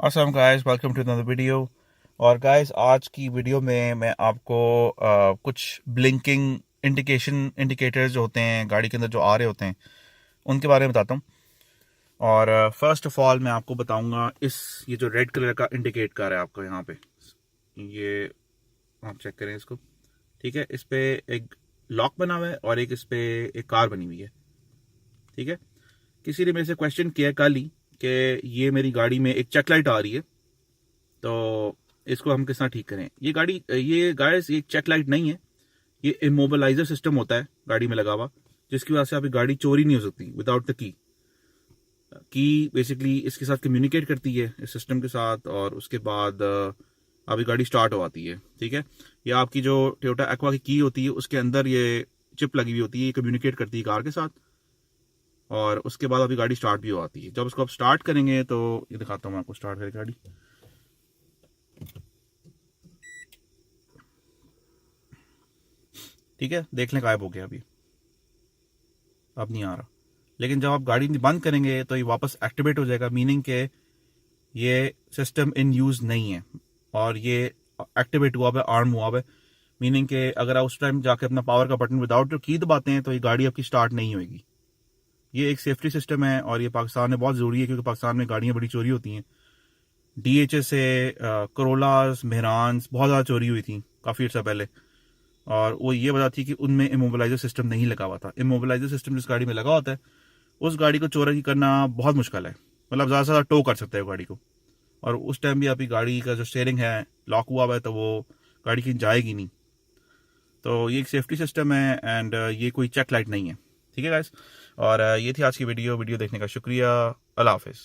Awesome guys, welcome to another video। और guys आज की वीडियो में मैं आपको कुछ ब्लिंकिंग इंडिकेटर्स जो होते हैं गाड़ी के अंदर जो आ रहे होते हैं उनके बारे में बताता हूँ। और फर्स्ट ऑफ ऑल मैं आपको बताऊंगा ये जो रेड कलर का इंडिकेट कर रहा है आपको यहाँ पे, ये आप चेक करें इसको। ठीक है, इस पे एक लॉक बना हुआ है और इस पे एक कार बनी हुई है। ठीक है, किसी ने मेरे से क्वेश्चन किया कल ही कि ये मेरी गाड़ी में एक चेक लाइट आ रही है, तो इसको हम किस तरह ठीक करें। ये गाइस ये चेक लाइट नहीं है, ये इमोबलाइजर सिस्टम होता है गाड़ी में लगा हुआ, जिसकी वजह से आपकी गाड़ी चोरी नहीं हो सकती विदाउट द की बेसिकली इसके साथ कम्युनिकेट करती है इस सिस्टम के साथ, और उसके बाद आपकी गाड़ी स्टार्ट हो आती है। ठीक है, या आपकी जो टोयोटा एक्वा की होती है उसके अंदर ये चिप लगी हुई होती है, ये कम्युनिकेट करती है कार के साथ, और उसके बाद आपकी गाड़ी स्टार्ट भी हो आती है। जब उसको आप स्टार्ट करेंगे तो ये दिखाता हूँ मैं आपको स्टार्ट करके गाड़ी। ठीक है, देख लें गायब हो गया, अभी अब नहीं आ रहा। लेकिन जब आप गाड़ी बंद करेंगे तो ये वापस एक्टिवेट हो जाएगा, मीनिंग के ये सिस्टम इन यूज नहीं है और ये एक्टिवेट हुआ है, आर्म हुआ है। मीनिंग के अगर आप उस टाइम जाके अपना पावर का बटन विदाउट की दबाते हैं तो ये गाड़ी आपकी स्टार्ट नहीं होगी। ये एक सेफ्टी सिस्टम है और ये पाकिस्तान में बहुत ज़रूरी है, क्योंकि पाकिस्तान में गाड़ियाँ बड़ी चोरी होती हैं। डीएचए से करोलास मेहरान बहुत ज़्यादा चोरी हुई थी काफ़ी अर्सा पहले, और वो ये वजह थी कि उनमें इमोबलाइजर सिस्टम नहीं लगा हुआ था। इमोबलाइजर सिस्टम जिस गाड़ी में लगा होता है उस गाड़ी को चोरी करना बहुत मुश्किल है, मतलब ज़्यादा से ज़्यादा टो कर सकते हैं गाड़ी को। और उस टाइम भी आपकी गाड़ी का जो स्टीयरिंग है लॉक हुआ है तो वो गाड़ी की जाएगी नहीं। तो ये एक सेफ्टी सिस्टम है एंड ये कोई चेक लाइट नहीं है। ठीक है गाइस, और ये थी आज की वीडियो देखने का शुक्रिया। अल्लाह हाफिज़।